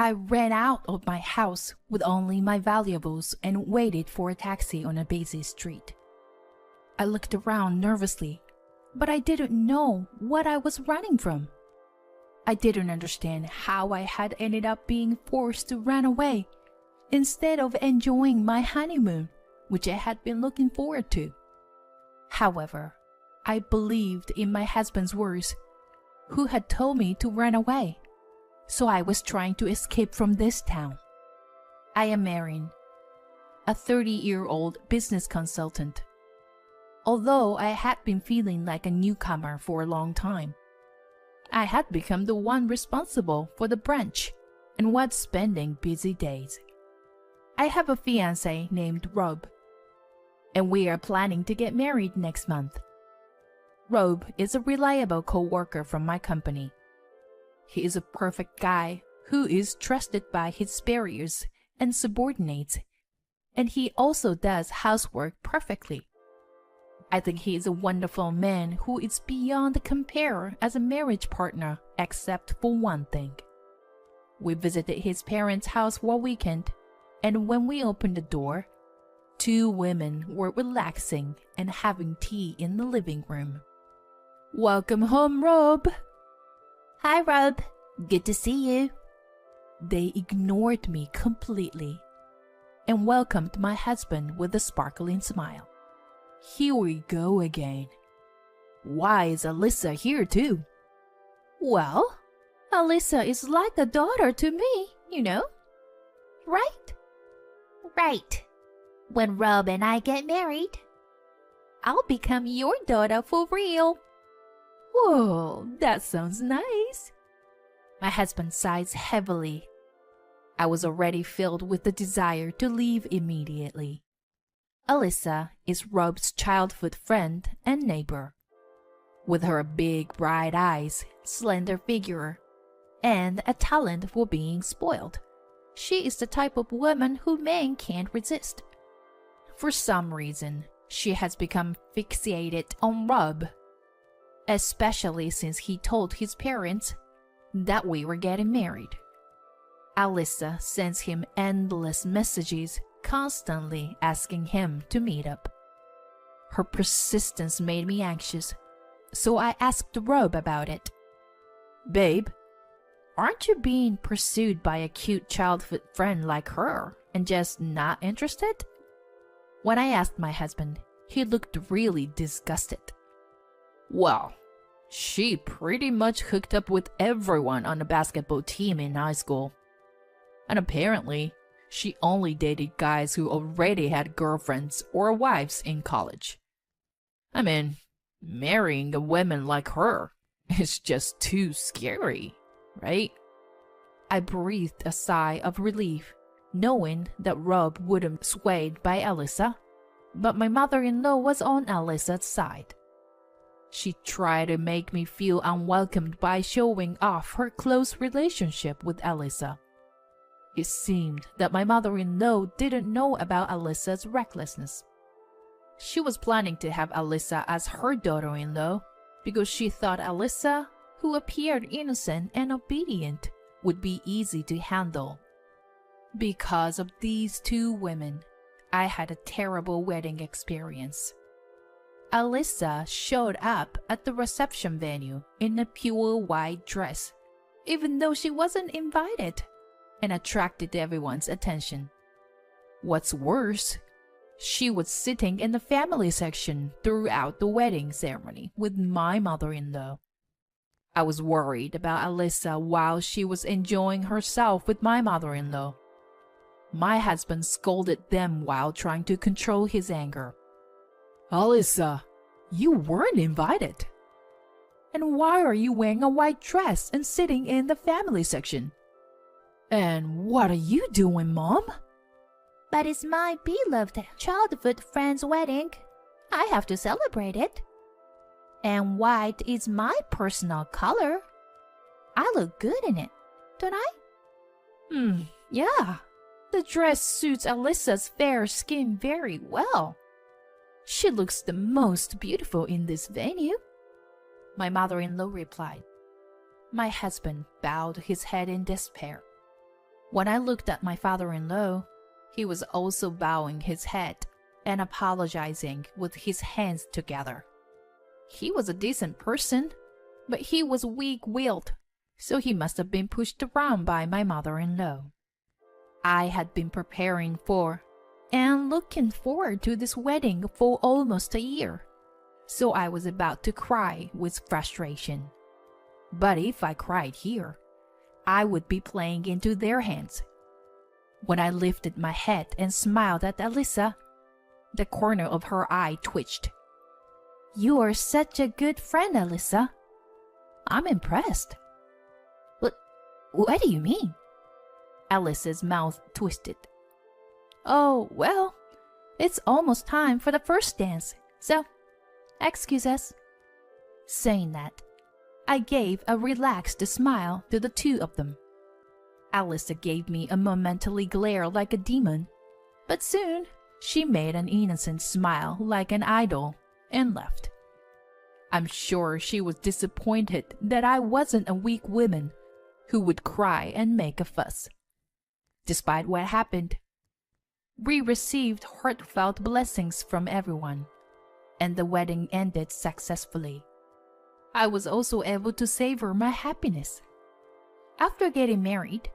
I ran out of my house with only my valuables and waited for a taxi on a busy street. I looked around nervously, but I didn't know what I was running from. I didn't understand how I had ended up being forced to run away instead of enjoying my honeymoon, which I had been looking forward to. However, I believed in my husband's words, who had told me to run away. So I was trying to escape from this town. I am Marin, a 30-year-old business consultant. Although I had been feeling like a newcomer for a long time, I had become the one responsible for the branch and was spending busy days. I have a fiancé named Rob, and we are planning to get married next month. Rob is a reliable co-worker from my company. He is a perfect guy who is trusted by his superiors and subordinates, and he also does housework perfectly. I think he is a wonderful man who is beyond compare as a marriage partner, except for one thing. We visited his parents' house one weekend, and when we opened the door, two women were relaxing and having tea in the living room. "Welcome home, Rob." "Hi, Rob. Good to see you." They ignored me completely and welcomed my husband with a sparkling smile. "Here we go again. Why is Alyssa here too?" "Well, Alyssa is like a daughter to me, you know. Right?" "Right. When Rob and I get married, I'll become your daughter for real." "Whoa, that sounds nice." My husband sighs heavily. I was already filled with the desire to leave immediately. Alyssa is Rob's childhood friend and neighbor. With her big bright eyes, slender figure, and a talent for being spoiled, she is the type of woman who men can't resist. For some reason, she has become fixated on Rob, especially since he told his parents that we were getting married. Alyssa sends him endless messages, constantly asking him to meet up. Her persistence made me anxious, so I asked Rob about it. "Babe, aren't you being pursued by a cute childhood friend like her and just not interested?" When I asked my husband, he looked really disgusted. "Well, she pretty much hooked up with everyone on the basketball team in high school. And apparently, she only dated guys who already had girlfriends or wives in college. I mean, marrying a woman like her is just too scary, right?" I breathed a sigh of relief, knowing that Rob wouldn't be swayed by Alyssa, but my mother-in-law was on Alyssa's side. She tried to make me feel unwelcomed by showing off her close relationship with Alyssa. It seemed that my mother-in-law didn't know about Alyssa's recklessness. She was planning to have Alyssa as her daughter-in-law because she thought Alyssa, who appeared innocent and obedient, would be easy to handle. Because of these two women, I had a terrible wedding experience. Alyssa showed up at the reception venue in a pure white dress, even though she wasn't invited, and attracted everyone's attention. What's worse, she was sitting in the family section throughout the wedding ceremony with my mother-in-law. I was worried about Alyssa while she was enjoying herself with my mother-in-law. My husband scolded them while trying to control his anger. "Alyssa, you weren't invited. And why are you wearing a white dress and sitting in the family section? And what are you doing, Mom?" "But it's my beloved childhood friend's wedding. I have to celebrate it. And white is my personal color. I look good in it, don't I?" Yeah. The dress suits Alyssa's fair skin very well. She looks the most beautiful in this venue," my mother-in-law replied. My husband bowed his head in despair. When I looked at my father-in-law, he was also bowing his head and apologizing with his hands together. He was a decent person, but he was weak-willed, so he must have been pushed around by my mother-in-law. I had been preparing for and looking forward to this wedding for almost a year, so I was about to cry with frustration. But if I cried here, I would be playing into their hands. When I lifted my head and smiled at Alyssa, the corner of her eye twitched. You are such a good friend, Alyssa. I'm impressed. What do you mean? Alyssa's mouth twisted. Oh, well, it's almost time for the first dance, so excuse us. Saying that, I gave a relaxed smile to the two of them. Alyssa gave me a momentary glare like a demon, but soon she made an innocent smile like an idol and left. I'm sure she was disappointed that I wasn't a weak woman who would cry and make a fuss. Despite what happened, we received heartfelt blessings from everyone, and the wedding ended successfully. I was also able to savor my happiness. After getting married,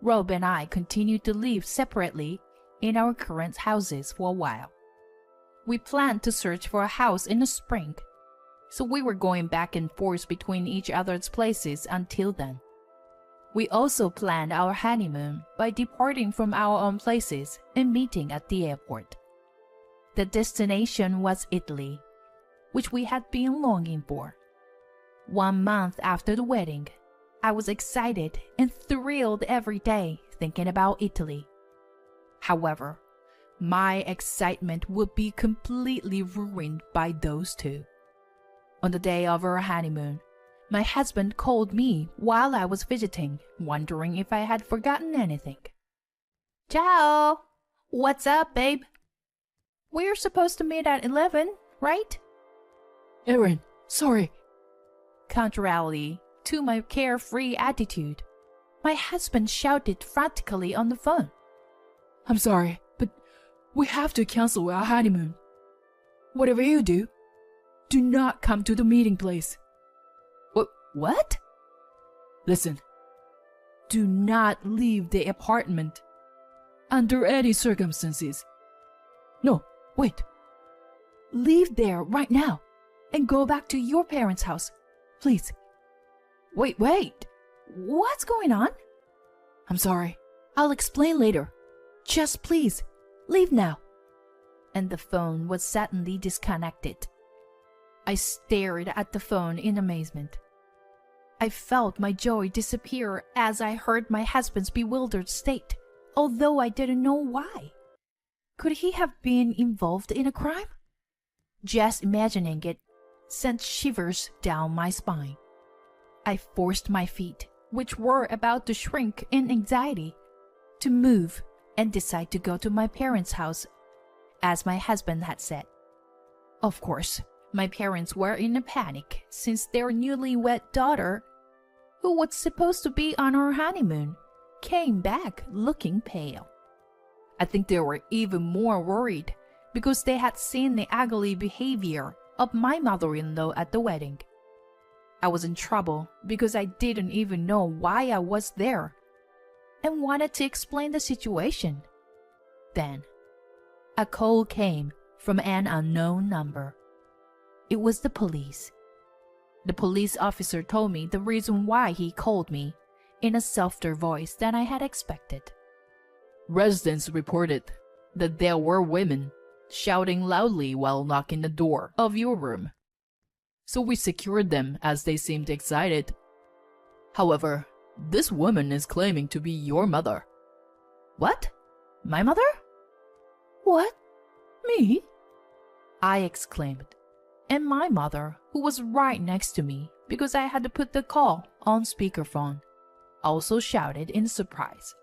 Rob and I continued to live separately in our current houses for a while. We planned to search for a house in the spring, so we were going back and forth between each other's places until then. We also planned our honeymoon by departing from our own places and meeting at the airport. The destination was Italy, which we had been longing for. 1 month after the wedding, I was excited and thrilled every day thinking about Italy. However, my excitement would be completely ruined by those two. On the day of our honeymoon, my husband called me while I was fidgeting, wondering if I had forgotten anything. Ciao! What's up, babe? We're supposed to meet at 11, right? Erin, sorry. Contrarily to my carefree attitude, my husband shouted frantically on the phone. I'm sorry, but we have to cancel our honeymoon. Whatever you do not come to the meeting place. What? Listen, do not leave the apartment under any circumstances. No, wait. Leave there right now and go back to your parents' house, please. Wait. What's going on? I'm sorry. I'll explain later. Just please, leave now. And the phone was suddenly disconnected. I stared at the phone in amazement. I felt my joy disappear as I heard my husband's bewildered state, although I didn't know why. Could he have been involved in a crime? Just imagining it sent shivers down my spine. I forced my feet, which were about to shrink in anxiety, to move and decide to go to my parents' house, as my husband had said. Of course, my parents were in a panic since their newlywed daughter, who was supposed to be on her honeymoon, came back looking pale. I think they were even more worried because they had seen the ugly behavior of my mother-in-law at the wedding. I was in trouble because I didn't even know why I was there and wanted to explain the situation. Then, a call came from an unknown number. It was the police. The police officer told me the reason why he called me in a softer voice than I had expected. Residents reported that there were women shouting loudly while knocking the door of your room. So we secured them as they seemed excited. However, this woman is claiming to be your mother. What? My mother? What? Me? I exclaimed. And my mother, who was right next to me because I had to put the call on speakerphone, also shouted in surprise.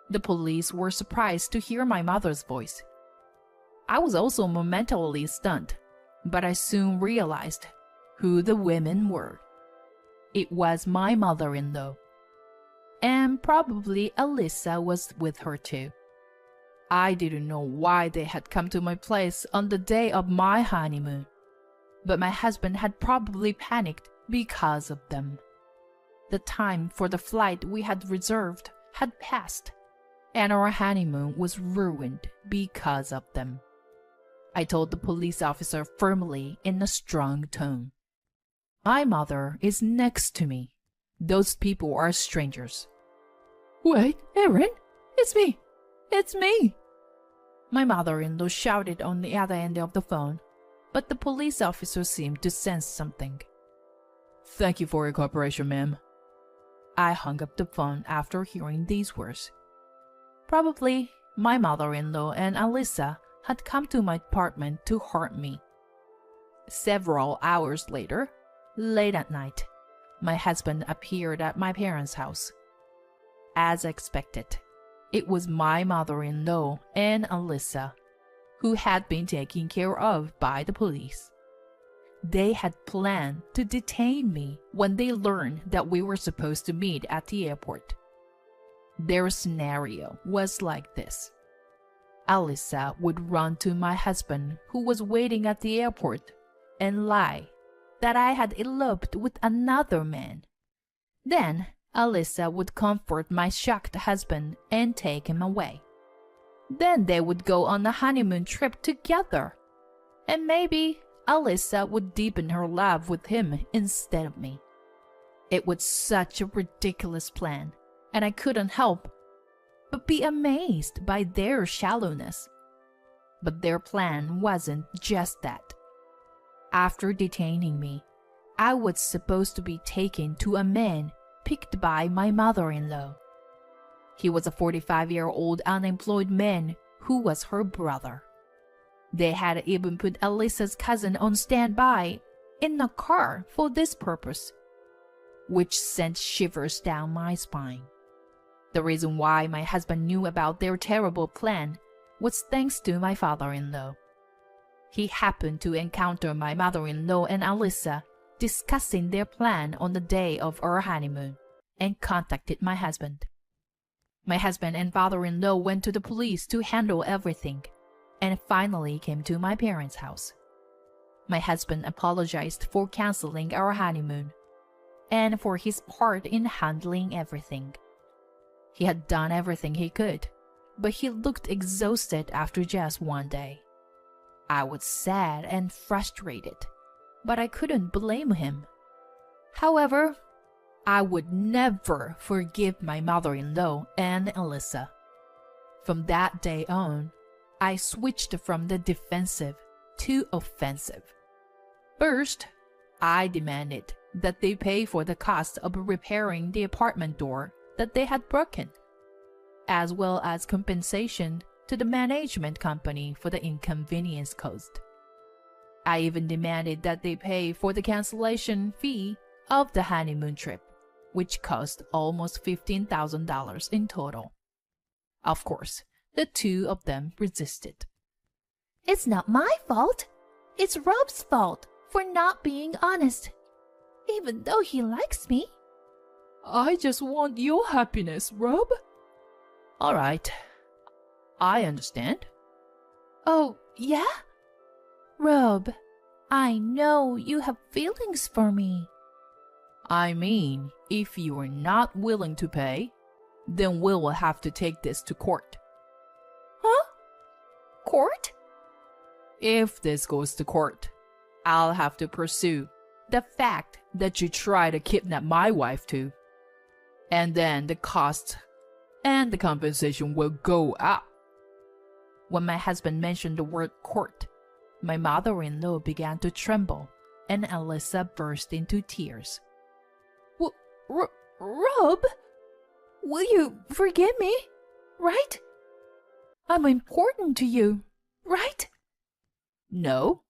The police were surprised to hear my mother's voice. I was also momentarily stunned, but I soon realized who the women were. It was my mother-in-law. and probably Alyssa was with her too. I didn't know why they had come to my place on the day of my honeymoon, but my husband had probably panicked because of them. The time for the flight we had reserved had passed, and our honeymoon was ruined because of them. I told the police officer firmly in a strong tone. My mother is next to me. Those people are strangers. Wait, Erin, it's me. It's me. My mother-in-law shouted on the other end of the phone, but the police officer seemed to sense something. Thank you for your cooperation, ma'am. I hung up the phone after hearing these words. Probably my mother-in-law and Alyssa had come to my apartment to hurt me. Several hours later, late at night, my husband appeared at my parents' house. As expected, it was my mother-in-law and Alyssa, who had been taken care of by the police. They had planned to detain me when they learned that we were supposed to meet at the airport. Their scenario was like this. Alyssa would run to my husband, who was waiting at the airport, and lie that I had eloped with another man. Then Alyssa would comfort my shocked husband and take him away. Then they would go on a honeymoon trip together, and maybe Alyssa would deepen her love with him instead of me. It was such a ridiculous plan, and I couldn't help but be amazed by their shallowness. But their plan wasn't just that. After detaining me, I was supposed to be taken to a man picked by my mother-in-law. He was a 45-year-old unemployed man who was her brother. They had even put Alyssa's cousin on standby in a car for this purpose, which sent shivers down my spine. The reason why my husband knew about their terrible plan was thanks to my father-in-law. He happened to encounter my mother-in-law and Alyssa discussing their plan on the day of our honeymoon and contacted my husband. My husband and father-in-law went to the police to handle everything and finally came to my parents' house. My husband apologized for canceling our honeymoon and for his part in handling everything. He had done everything he could, but he looked exhausted after just one day. I was sad and frustrated, but I couldn't blame him. However, I would never forgive my mother-in-law and Alyssa. From that day on, I switched from the defensive to offensive. First, I demanded that they pay for the cost of repairing the apartment door that they had broken, as well as compensation to the management company for the inconvenience caused. I even demanded that they pay for the cancellation fee of the honeymoon trip, which cost almost $15,000 in total. Of course, the two of them resisted. It's not my fault. It's Rob's fault for not being honest, even though he likes me. I just want your happiness, Rob. All right, I understand. Oh, yeah? Rob, I know you have feelings for me. I mean, if you are not willing to pay, then we will have to take this to court. Huh? Court? If this goes to court, I'll have to pursue the fact that you tried to kidnap my wife too. And then the cost and the compensation will go up. When my husband mentioned the word court, my mother-in-law began to tremble, and Alyssa burst into tears. Rob, will you forgive me, right? I'm important to you, right? No,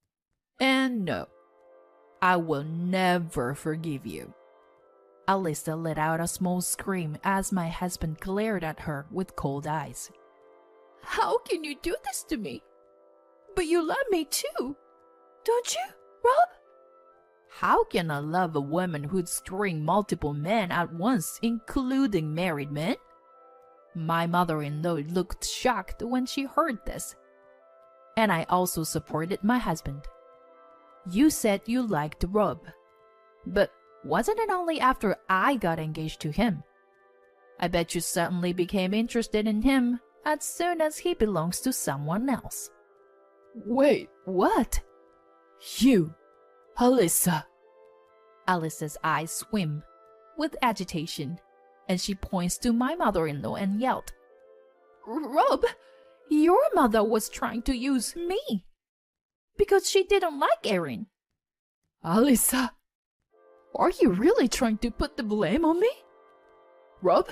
and no. I will never forgive you. Alyssa let out a small scream as my husband glared at her with cold eyes. How can you do this to me? But you love me too, don't you, Rob? How can I love a woman who's screwing multiple men at once, including married men? My mother-in-law looked shocked when she heard this. And I also supported my husband. You said you liked Rob. But wasn't it only after I got engaged to him? I bet you suddenly became interested in him as soon as he belongs to someone else. Wait, what? You, Alyssa. Alyssa's eyes swim with agitation, and she points to my mother-in-law and yelled, Rob, your mother was trying to use me because she didn't like Erin. Alyssa, are you really trying to put the blame on me? Rob,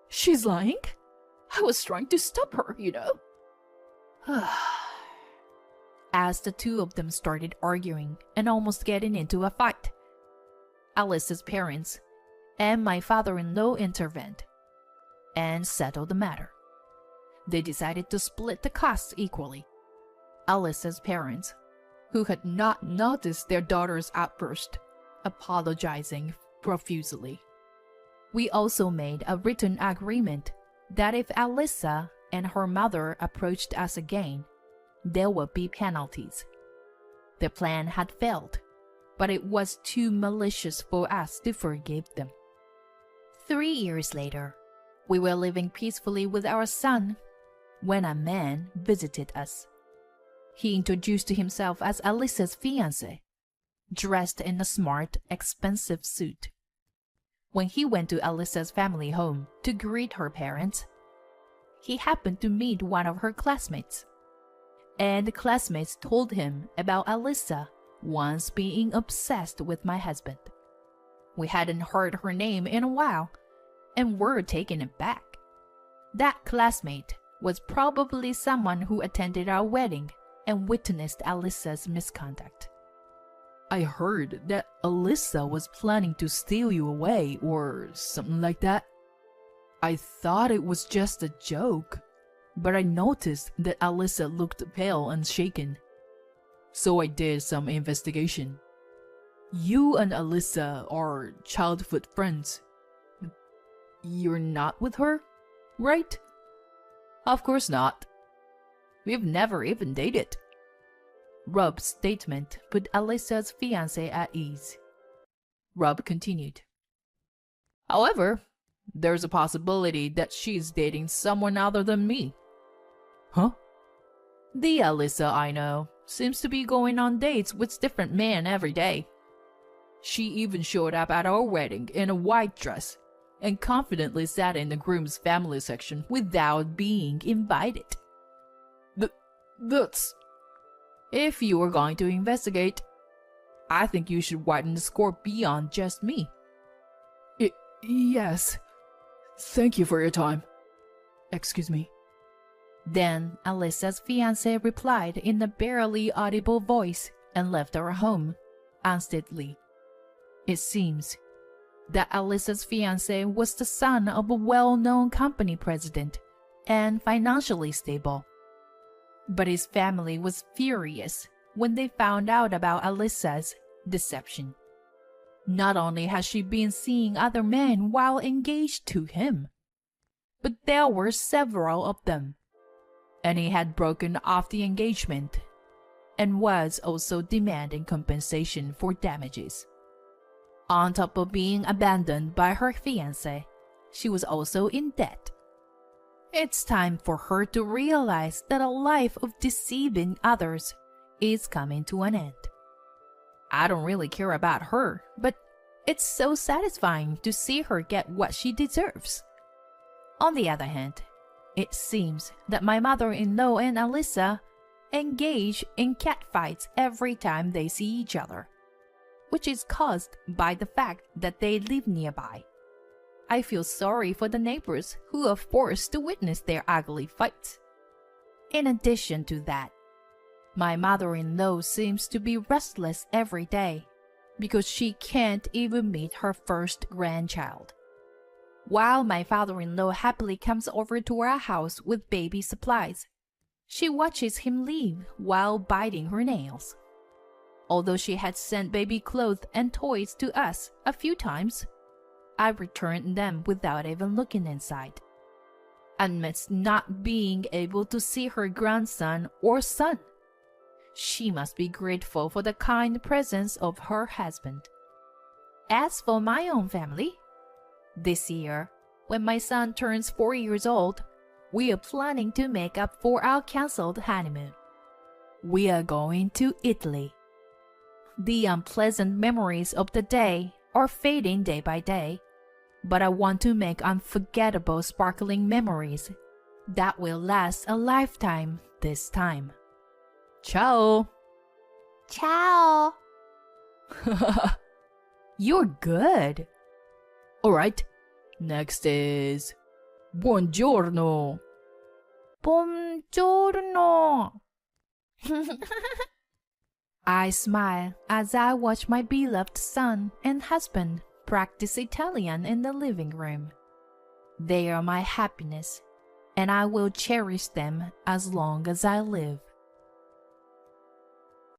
she's lying. I was trying to stop her, you know. As the two of them started arguing and almost getting into a fight, Alyssa's parents and my father-in-law intervened and settled the matter. They decided to split the costs equally. Alyssa's parents, who had not noticed their daughter's outburst, apologizing profusely. We also made a written agreement that if Alyssa and her mother approached us again, there would be penalties. The plan had failed, but it was too malicious for us to forgive them. 3 years later, we were living peacefully with our son when a man visited us. He introduced himself as Alyssa's fiancé, dressed in a smart, expensive suit. When he went to Alyssa's family home to greet her parents, he happened to meet one of her classmates. And the classmates told him about Alyssa once being obsessed with my husband. We hadn't heard her name in a while, and were taken aback. That classmate was probably someone who attended our wedding and witnessed Alyssa's misconduct. I heard that Alyssa was planning to steal you away or something like that. I thought it was just a joke, but I noticed that Alyssa looked pale and shaken. So I did some investigation. You and Alyssa are childhood friends. You're not with her, right? Of course not. We've never even dated. Rob's statement put Alyssa's fiancé at ease. Rob continued. However, there's a possibility that she's dating someone other than me. Huh? The Alyssa I know seems to be going on dates with different men every day. She even showed up at our wedding in a white dress and confidently sat in the groom's family section without being invited. That's... If you were going to investigate, I think you should widen the score beyond just me. Yes. Thank you for your time. Excuse me. Then Alyssa's fiancé replied in a barely audible voice and left our home unsteadily. It seems that Alyssa's fiancé was the son of a well-known company president and financially stable. But his family was furious when they found out about Alyssa's deception. Not only has she been seeing other men while engaged to him, but there were several of them, and he had broken off the engagement and was also demanding compensation for damages. On top of being abandoned by her fiancé, she was also in debt. It's time for her to realize that a life of deceiving others is coming to an end. I don't really care about her, but it's so satisfying to see her get what she deserves. On the other hand, it seems that my mother-in-law and Alyssa engage in catfights every time they see each other, which is caused by the fact that they live nearby. I feel sorry for the neighbors who are forced to witness their ugly fights. In addition to that, my mother-in-law seems to be restless every day because she can't even meet her first grandchild. While my father-in-law happily comes over to our house with baby supplies, she watches him leave while biting her nails. Although she had sent baby clothes and toys to us a few times, I returned them without even looking inside. Amidst not being able to see her grandson or son, she must be grateful for the kind presence of her husband. As for my own family, this year, when my son turns 4 years old, we are planning to make up for our cancelled honeymoon. We are going to Italy. The unpleasant memories of the day are fading day by day, but I want to make unforgettable sparkling memories that will last a lifetime this time. Ciao! Ciao. You're good. Alright, next is buongiorno. Buongiorno. I smile as I watch my beloved son and husband practice Italian in the living room. They are my happiness, and I will cherish them as long as I live.